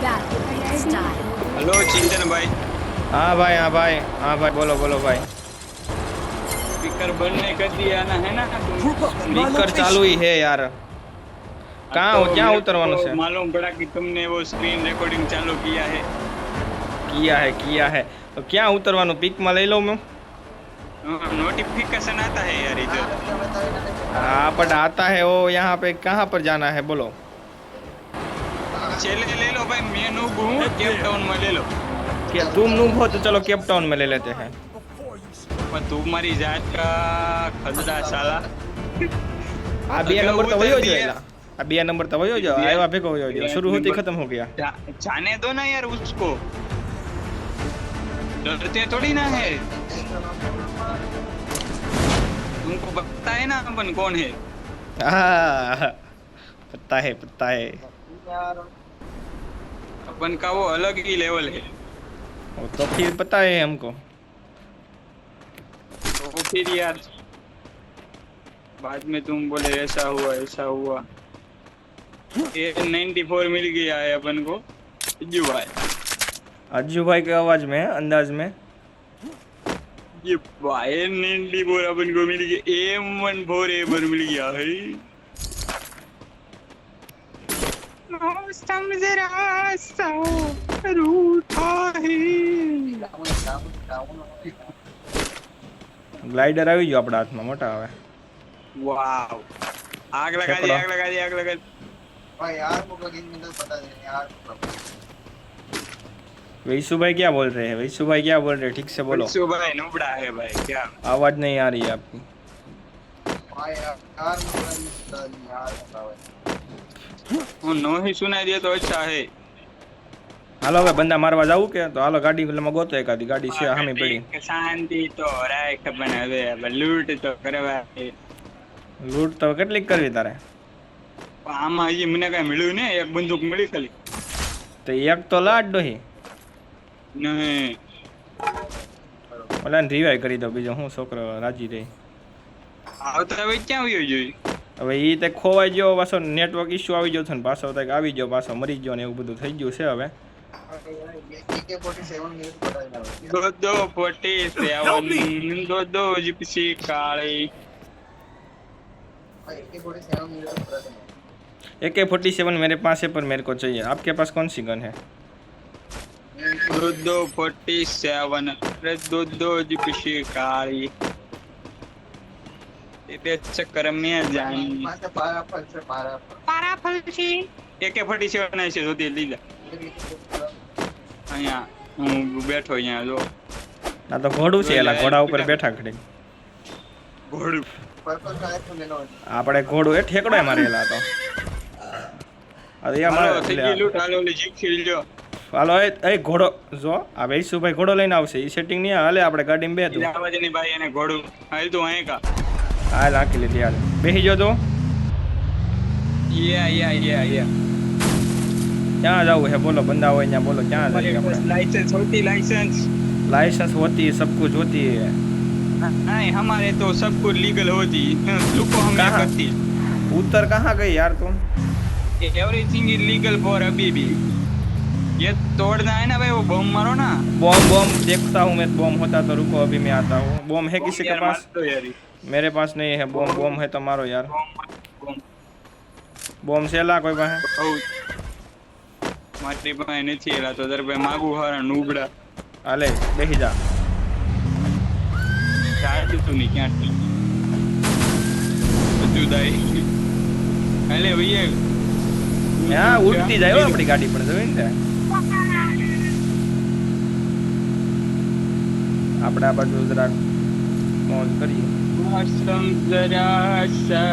Hello चिंतन भाई। हाँ भाई हाँ भाई हाँ भाई बोलो बोलो भाई। स्पीकर बंद नहीं कर दिया ना है ना तुम? स्पीकर चालू ही है यार। हाँ, कहाँ हो तो क्या मेरे उतरवानो को से? मालूम पड़ा कि तुमने वो स्क्रीन रिकॉर्डिंग चालू किया है। किया है तो क्या उतरवानो पिक में ले लो मैं। नोटिफिकेशन आता है यार इधर। हाँ बट आता है वो यहाँ पे कहाँ पर जाना है बोलो। चले ले लो भाई, मैं नूब हूँ, केप टाउन में ले लो। कि तुम नूब हो तो चलो केप टाउन में ले लेते हैं। पर तुम्हारी जात का खजड़ा साला। आ बे अगर नंबर तो वही उतर हो दिया जाएगा। आ बे नंबर तो वही हो जाओ दिया आयो आप को हो जाओ दिया शुरू होते ही नंबर खत्म हो गया। जाने दो ना यार उसको, डरते थोड़ी ना है। तुमको पता है ना अपन कौन है? हाँ पता है अपन का वो अलग ही लेवल है। वो तो फिर पता है हमको। तो फिर यार बाद में तुम बोले ऐसा हुआ ऐसा हुआ। ये 94 मिल गया है अपन को जी भाई। अज्जू भाई के आवाज में अंदाज में। ये भाई 94 अपन को मिल गया, M14 एवर मिल गया है। मौसम जरा सा रूठा है। ग्लाइडर આવી ગયો આપણા હાથમાં મોટા આવે। वाह, आग लगा दी फेंकड़ो। आग लगा दी आग लगा दी। भाई यार को प्लगइन में तो पता नहीं यार। वैसु भाई क्या बोल रहे हैं? वैसु भाई क्या बोल रहे हैं? ठीक से बोलो। सुबह नुबड़ा है भाई क्या? आवाज नहीं आ रही है आपकी। भाई यार को प्लगइन में पता नहीं यार बताओ। वो नो ही सुनाई दिया तो अच्छा है। हालो હવે બંદા મારવા જાવું કે તો હાલો ગાડી એટલે ગોતો એકાદી ગાડી છે સામે પડી। शांति तो राख बन હવે લૂંટ તો કરવા છે। લૂંટ તો કેટલી કરવી તારે? આમાં હજી મને કઈ મળ્યું ને, એક બંદૂક મળી ખાલી। તો એક તો લાડ ડોહી નહીં ઓલાને રિવાઈવ કરી દો બીજો હું છોકરો રાજી રહી। આવતા હવે ક્યાં આવ્યો જોઈ? હવે ઈ તે ખોવાઈ ગયો પાછો નેટવર્ક ઇશ્યુ આવી ગયો છે ને પાછો તક આવી ગયો પાછો મરી ગયો ને એવું બધું થઈ ગયું છે હવે। AK47 मेरे को पता नहीं। दो दो 47 दो दो जिप्सी काली। भाई AK47 मेरे को पता नहीं। AK47 मेरे पास है पर मेरे को चाहिए। आपके पास कौन सी गन है? दो दो 47 अरे दो दो जिप्सी काली। ये चक्कर में जान माता पारा फल से पारा फलची AK47 है જોતી લીલા અહીંયા હું બેઠો અહીંયા જો। ના તો ઘોડું છે એલા ઘોડા ઉપર બેઠા ખડી। ઘોડું पर्पल का है तो ले लो। આપણે ઘોડું એ ઠેકડો મારેલા તો અરે યાર હાલો થઈ મારે ગઈ લૂંટ, હાલો ઓલી જીપ ખીલ જો। હાલો એ ઘોડો જો આ વૈસુભાઈ ઘોડો લઈને આવશે ઈ સેટિંગ નહીં હાલે આપણે ગાડીમાં બેહતું આવાજ નહીં ભાઈ, એને ઘોડું હાલ તું અહીં કા હા રાખી લીધી હાલ બેહી જો તો યા ક્યાં જવું है बोलो बंदा હોય ત્યાં बोलो ક્યાં જઈએ આપણે लाइसेंस होती लाइसेंस लाइसेंस होती है सब कुछ होती है। नहीं हमारे तो सब कुछ लीगल होती, लुको हम नहीं कहाँ? करती। उतर कहाँ गई यार तुम? एवरीथिंग इज लीगल फॉर अभी भी। ये तोड़ना है ना भाई, वो बम मारो ना। बॉम्ब बॉम्ब देखता हूँ मैं बॉम्ब होता तो रुको अभी मैं आता हूँ। बॉम्ब है किसी के यार पास? मार दो यार ये। मेरे पास नहीं है बॉम्ब। बॉम्ब है तो मारो यार। बम बॉम्ब से ला कोई पास બહુ મારી પાસે નથી એલા તો તારે ભાઈ માગું હારા નુબડા हाले देखी जा ચાર્જ તું નહીં ક્યાં જુદાઈ હાલે ભૈયા यहाँ उड़ती जाए हो अपनी गाड़ी पर जमीन से આપણે આ બાજુ જરાક મોજ કરીએ। मौसम जरा सा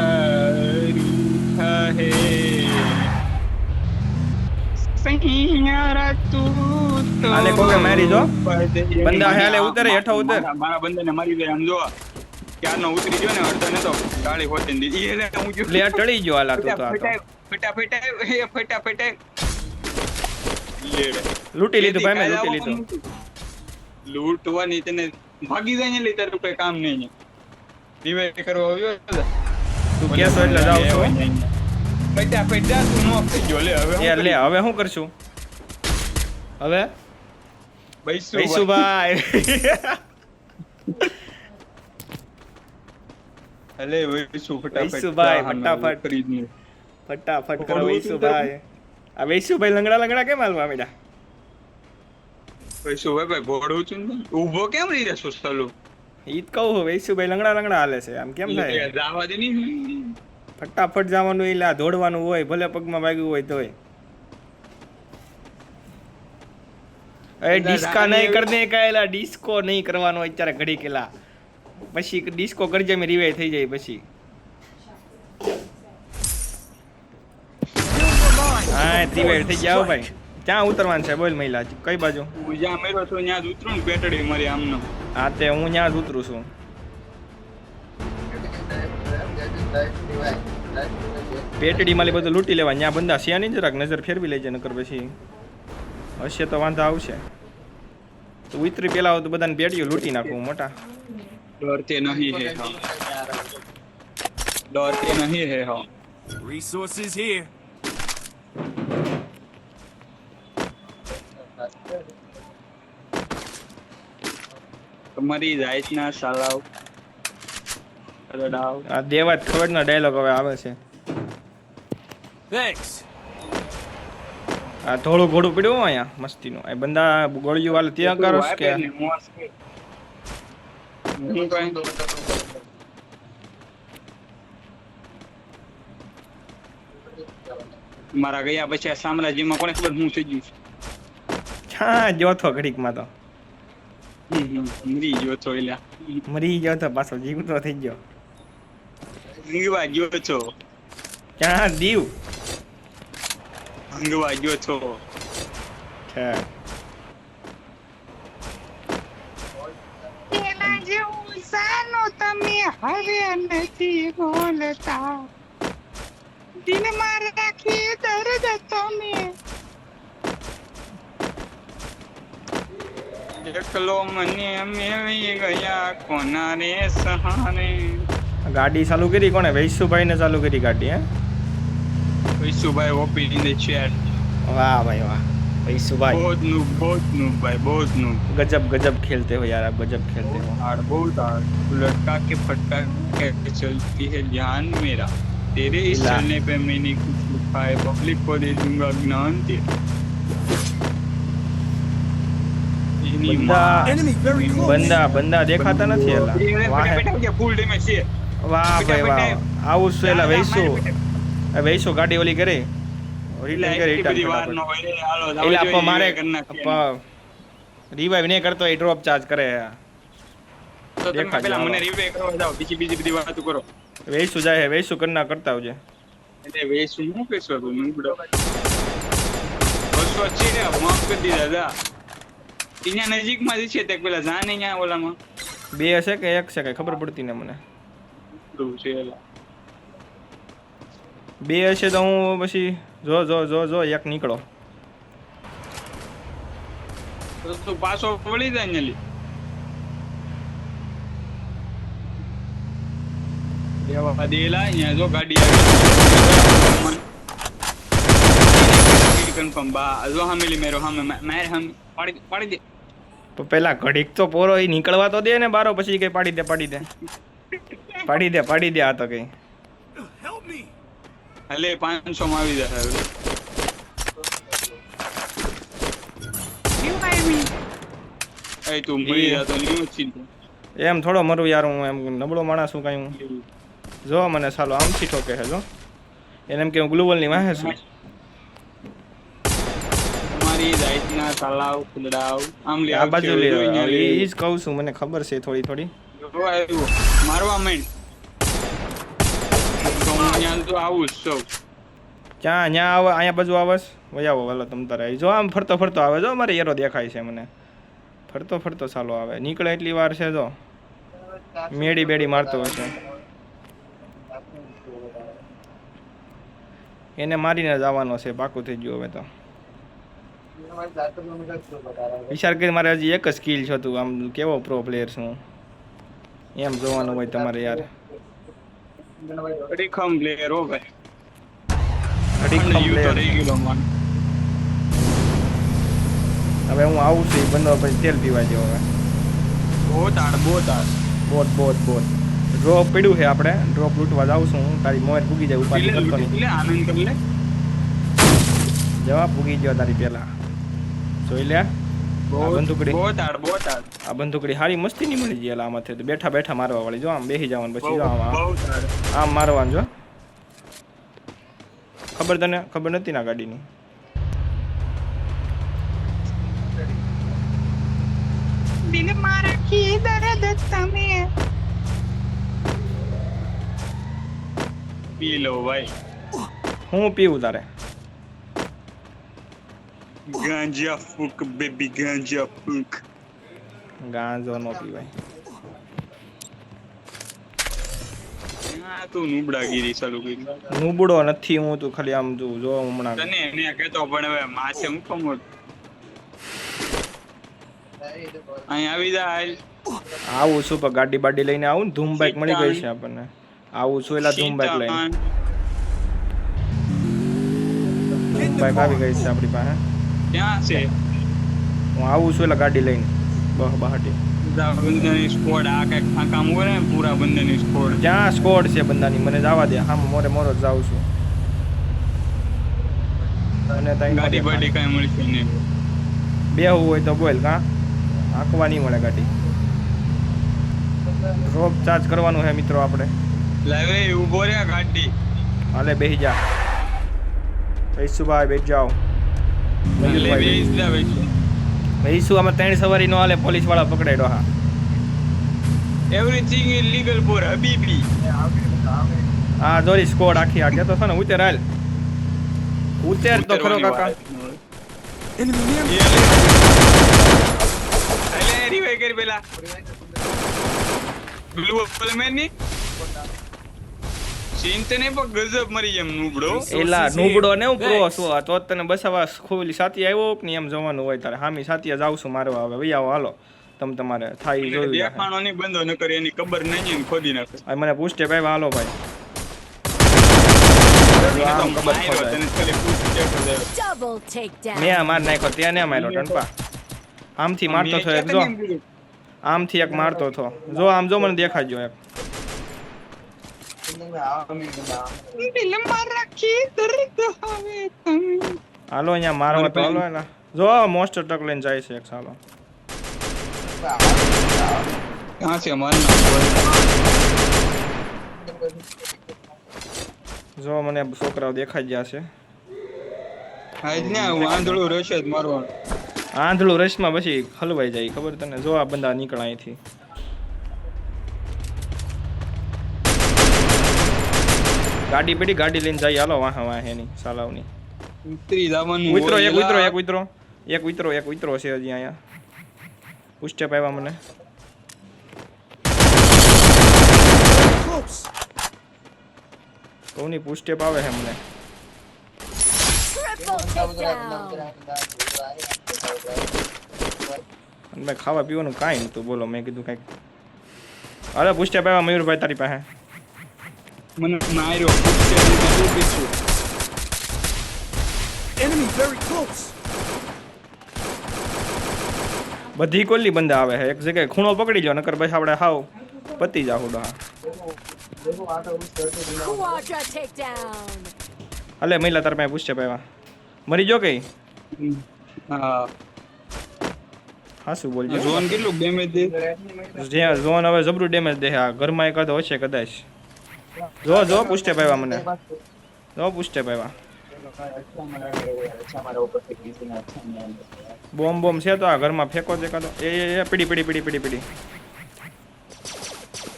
रूठा है सैयारा तू तो हाले कोके मारी दो बंदा है हाले उतर हेठा उतर મારા બંદાને મારી દે આમ જો ક્યારનો ઉતરી ગયો ને અડધાને તો ગાળી હોતી દીધી એટલે હું જો ले टળી गयो हाला तू तो आ तो फटाफट फटाफट लूटी लीधું ભાઈ મેં लूटी लीधું। લૂંટવાની તને ભાગી જાય ને એટલે તારું કઈ કામ નહીં રિવાઇવ કરવા આવ્યો તું કેસો એટલે જાવ છો ફટાફટ જા તું નો થઈ ગયો લે હવે યાર લે હવે શું કરશું? હવે વૈશુભાઈ અલે વૈશુ વૈશુભાઈ, ફટાફટ. ફટાફટ કરો વૈશુભાઈ. આ વૈશુભાઈ લંગડા કેમ હાલવા માંડ્યા? વૈશુભાઈ ઘોડું છું ને ઊભો કેમ રહી જશો સલો ઈ જ કહું છું, વૈશુભાઈ લંગડા હાલે છે, આમ કેમ થાય? જવા દે નહીં. ફટાફટ જવાનું એટલે આ દોડવાનું હોય, ભલે પગમાં વાગ્યું હોય તોય. એ ડિસ્કા નહીં કરને કાયલા, ડિસ્કો નહીં કરવાનો અત્યારે ઘડી કેલા, પછી ડિસ્કો કરજે મે રિવાઇવ થઈ જાય પછી. હા રિવાઇવ થઈ જાવ ભાઈ. ક્યાં ઉતરવાનું છે બોલ મહિલા, કઈ બાજુ? હું જ્યાં મેરો છું ત્યાં જ ઉતરું ને પેટડી મારી આમનો. હા તે હું ત્યાં જ ઉતરું છું. પેટડી માલી બધું લૂંટી લેવા, ત્યાં બંદા છે નહીં, જરાક નજર ફેરવી લેજે, નકર પછી હશે તો વાંધો આવશે. તો ઉતરી પેલા તો બધાને પેટીઓ લૂંટી નાખું મોટા. डरते नहीं है हाँ, डरते नहीं है हाँ. Resources here. તમારી રાઈટ ના સાલાવ રડાવ. આ દેવા ખબર ના ડાયલોગ હવે આવે છે. Thanks. આ થોડું ઘોડું પડ્યું અહીંયા મસ્તીનું. આ બંદા ગોળીઓ વાળા ત્યાં કરો કે મારા ગયા પછી આ સામ્રાજ્યમાં કોને ખબર હું થઈ ગયું છે. હા જોતો ઘડીકમાં તો મરી ગયો છો એલા, મરી ગયો તો પાછો જીવતો થઈ ગયો. હંગવા ગયો છો, ક્યાં દીવ હંગવા ગયો છો. છે પેલા જેવું સાનો તમે હવે નથી બોલતા, દિલમાં રાખી દર્દ તમે. એકલો મને મેળી ગયા કોના રે સહારે. ગાડી ચાલુ કરી કોને? વૈશુભાઈ ને ચાલુ કરી ગાડી. હે વૈશુભાઈ ઓપી ઇન ધ ચેટ. વાહ ભાઈ વાહ वैशुभाई बहुत नूब भाई बहुत नूब. गजब गजब खेलते हो यार आप, गजब खेलते हो. हार्ड बहुत हार्ड. लटका के फटका के चलती है जान मेरा, तेरे इस चलने पे मैंने कुछ लिखा है, पब्लिक को दे दूंगा ज्ञान तेरा. बंदा बंदा देखाता નથી એલા. વાહ ફૂલ ડેમેજ છે. વાહ ભાઈ વાહ. આવું છે એલા વૈશુ. વૈશુ ગાડી ઓલી કરે રિટર્ન કરે રિટર્ન. એલા આપો મારે રિવાઇવ ને કરતો એ ડ્રોપ ચાર્જ કરે. તો તમે પેલા મને રિવાઇવ કરવા જાવ, બીજી બધી વાતો કરો. વૈશુ જાય હે, વૈશુ કરના કરતા આવજે. એટલે વૈશુ હું કેસો તો નીકળો બસો છે ને માફ કરી દીધા દા. અહીંયા નજીકમાં જ છે તે પેલા જાને અહીંયા ઓલામાં બે હશે કે એક છે કઈ ખબર પડતી ને મને. બે હશે તો હું પછી જો જો જો જો એક નીકળો તો પાછો વળી જાય ને લી દેવા દેલા અહીંયા જો ગાડી આવી કન્ફર્મ બા જો હામેલી મેરો હામે માર હમ પાડી દે. તો પેલા ઘડીક તો પોરો ઈ નીકળવા તો દે ને બારો, પછી કઈ પાડી દે પાડી દે આ તો કઈ. હલે 500 માં આવી જાય હવે. તું મરી જા તો નહીં ચિંતા. એમ થોડો મરું યાર, હું એમ નબળો માણસ છું કઈ. હું જો મને સાલો આમથી ઠોકે છે જો એને એમ કે હું ગ્લુવલ ની વાહે છું. તમારી રાઈટના તલાવ ખુદડાવ આમ લે આ બાજુ લે ઈ જ કહું છું, મને ખબર છે થોડી મારવા માંડ તો હું ત્યાં તો આવું છું. ક્યાં ન્યા આવે અહીંયા બાજુ આવસ વયાવો વાલો તમ તારે. જો આમ ફરતો આવે જો મારે એરો દેખાય છે મને, ફરતો સાલો આવે. નીકળે એટલી વાર છે જો મેડી બેડી મારતો હશે. એને મારીને જ આવવાનો છે, પાકું થઈ ગયું હવે તો. વિચાર કરી મારે હજી એક જ સ્કિલ છે, તું આમ કેવો પ્રો પ્લેયર છું એમ જોવાનું હોય તમારે યાર. અડીખમ પ્લેયર હો ભાઈ, અડીખમ યુ તો રહી ગયો માન. હવે હું આવું છું ઈ બંધો પછી તેલ પીવા જેવો હવે બોતાડ બોટ ડ્રોપ પડ્યું છે આપણે ડ્રોપ લૂંટવા જાઉં છું હું તારી મોર પૂગી જાય ઉપાધિ કરતો નહીં એટલે આનંદ કરી લે જવા પૂગી ગયો તારી પેલા જોઈ લે આ બંદૂકડી બોતાડ આ બંદૂકડી હારી મસ્તી ની મળી ગયેલા આમાંથી તો બેઠા બેઠા મારવા વાળી જો આમ બેસી જવાનું પછી જો આમ મારવાનું જો ખબર નથી ના ગાડીની દિલ મારા કી દર્દ તમે પી લો ભાઈ હું પીવું તારે ગાંજા ફૂક બેબી ગાંજા ફૂક ગાંજો નો પીવાય તું નુબડાગીરી ચાલુ કરી નુબડો નથી હું તું ખાલી આમ તું જો હમણાં તને એને કહેતો પણ હવે માથે હું કમો અહીં આવી જાય આવું છું પણ ગાડી બાડી લઈને આવું ને ધૂમ બાઇક મળી ગઈ છે આપણને આવું છું એલા ધૂમ બાઇક લઈને ધૂમ બાઇક આવી ગઈ છે આપણી પાસે ક્યાં છે હું આવું છું એલા ગાડી લઈને બહાટી બંધાની સ્કોડ આ કઈક કામ હોય ને પૂરા બંધાની સ્કોડ જ્યાં સ્કોડ છે બંદાની મને જવા દે હા મોરો જ જાઉં છું અને ગાડી બાડી કઈ મળશે નહીં બેહવું હોય તો બોલ કાં આંકવા નહીં મળે ગાડી ડ્રોપ ચાર્જ કરવાનું છે મિત્રો આપણે લાવે ઉભો રે ગાડી હાલે બેસી જા ઈસુભાઈ બેસી જાઓ ઈસુ આમાં 3 સવારી નો હાલે પોલીસ વાળા પકડાડ્યો હા એવરીથિંગ ઇઝ લીગલ ફોર હબીબી હા જોરી સ્કોડ આખી આ કેતો છે ને ઉતર હાલ ઉતર તો ખરો કાકા Enemy near me. અલે રિવાઈ કરી પેલા બ્લુ ફિલ્મેન ની ચિંતને પર ગજબ મરી એમ નુબડો એલા નુબડો ને હું પ્રો છું તો તને બસાવા ખોલી સાથી આવ્યો કે એમ જવાનું હોય તારે હામી સાથી જાવ છું મારવા હવે વઈ આવો હાલો તમ તમારે થાય જોયું દેખાણો નહીં બંધો ન કરી એની ખબર નહીં એમ ખોદી નાખે આ મને પૂછતે ભાઈ હાલો ભાઈ આમ ખબર ખોદાય તને ખાલી પૂછતે કરે Double takedown. મેં માર નાખ્યો ત્યાં ને માર્યો ટંપા આમથી મારતો થયો એક જો આમથી એક મારતો થો જો આમ જો મને દેખાડજો એક દિલ મારા કી દર્દ હવે તમે હાલો અહીંયા મારવા તો હાલો એલા જો મોસ્ટર ટ્રક લઈને જાય છે એક સાલો ક્યાં છે મારે જો મને છોકરાઓ દેખાઈ ગયા છે આજ ને આંધળું રહેશે જ મારવાનું આંધળું રસમાં પછી હલવાઈ જાય ખબર તને જો આ બંદા નીકળે અહીંથી ગાડી પડી ગાડી લઈને જાય હાલો વાહે ની સાલાવની ઉતરી જવાનું ઉતરો એક ઉતરો છે હજી અહીંયા પુષ્ટે પાવ્યા મને Close. કોની પુષ્ટે પાવે છે મને Triple takedown. અને મેં ખાવા પીવાનું કાંઈ નતું બોલો મેં કીધું કાંઈક અરે પુષ્ટે પાવ્યા મયુરભાઈ તારી પાસે મને માર્યો પૂછતે પીછું Enemy very close. બધી કોલી બંદા આવે છે એક જગ્યાએ ખૂણો પકડી લો નકર બસ આપણે હાવ પતી જાહુ ડોહા Quadra takedown. અલે મહિલા તાર પાસે પુષ્ટે પાવ્યા મરી જો કઈ હા હા શું બોલજો ઝોન કેટલું ડેમેજ દે જ્યાં ઝોન હવે જબરું ડેમેજ દે આ ઘરમાં એકાદ હશે કદાચ જો પુષ્ટે પાવ્યા મને જો પુષ્ટે પાવ્યા બોમ્બ છે તો આ ઘરમાં ફેંકો છે કાતો એ પીડી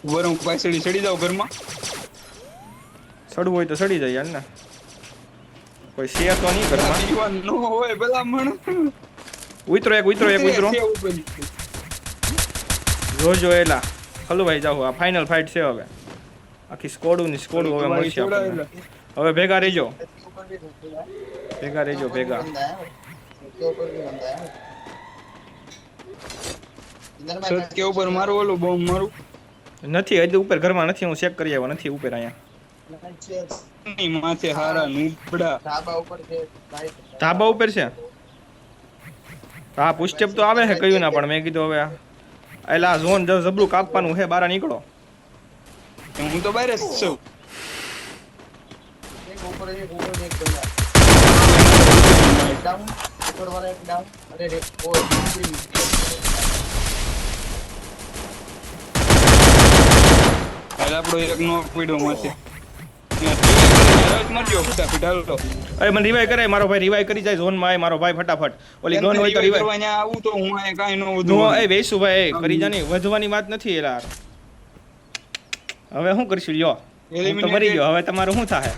વરું પાછળી ચડી જાવ ઘરમાં સડવું હોય તો સડી જાય યાર ને કોઈ છે તો નહીં ઘરમાં દીવાન નો હોય ભલા મણ ઉતરો એક જોજો એલા હલવાઈ જાવ આ ફાઇનલ ફાઇટ છે હવે આખી સ્કોડું હવે મળશે આપણને હવે ભેગા રહેજો છત કે ઉપર મારું ઓલું બોમ્બ મારું નથી હજી ઉપર ઘરમાં નથી હું ચેક કરી આવ્યો નથી ઉપર અહીંયા ની માથે હારા નુબડા ધાબા ઉપર છે હા પુસ્ટેપ તો આવે છે કયું ના પણ મેં કીધું હવે એલા ઝોન જબરું કાપવાનું છે બારા નીકળો હું તો બહાર જ છું એક ઉપર એક બંદા ડાઉન ઉપર વાળા એક ડાઉન અરે રે ઓ હાલ આપણો એક નો પીડો મળશે મરજો ફટાફટ હાલો અરે મને રિવાઈવ કરે મારો ભાઈ રિવાઈવ કરી જાય ઝોનમાં આય મારો ભાઈ ફટાફટ ઓલી ગન હોય તો રિવાઈવ કરવા અહીંયા આવું તો હું અહીંયા કાંઈ ન નો વધું એ વેસુ ભાઈ કરી જાની વધવાની વાત નથી યાર હવે શું કરશું લ્યો હું તો મરી ગયો હવે તમારું શું થાય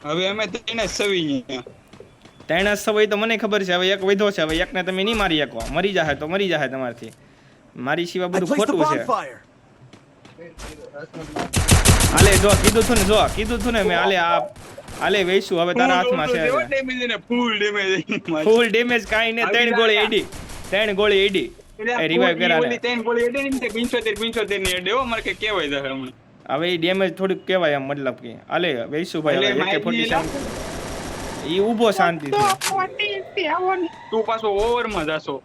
હવે અમે તેને સવી અહીંયા ત્રણ સવાય તો મને ખબર છે હવે એક વધ્યો છે હવે એકને તમે નહીં મારી શકો મરી જાહે તો મરી જાહે તમારથી મારી સિવાય I બધું placed a ખોટું છે bonfire. હાલે જો કીધું છું ને મેં હાલે વેસુ હવે તારા હાથમાં છે ફૂલ ડેમેજ કાઈ ને ત્રણ ગોળી એડી એ રિવાઈવ કરાને હવે એ ડેમેજ થોડુંક કહેવાય એમ મતલબ કે હાલે વેસુ ભાઈ હવે AK-47 ઈ ઊભો શાંતિથી તું પાછો ઓવરમાં જાશો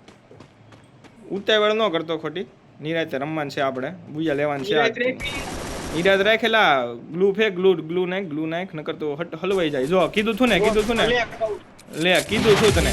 ઉતાવળ ન કરતો ખોટી નિરાતે રમવાનું છે આપણે બુયા લેવાનું છે નિરાત રાખેલા ગ્લુ ફેક ગ્લુ નાખ નકર તો હલવાઈ જાય જો કીધું છું ને લે કીધું છું તને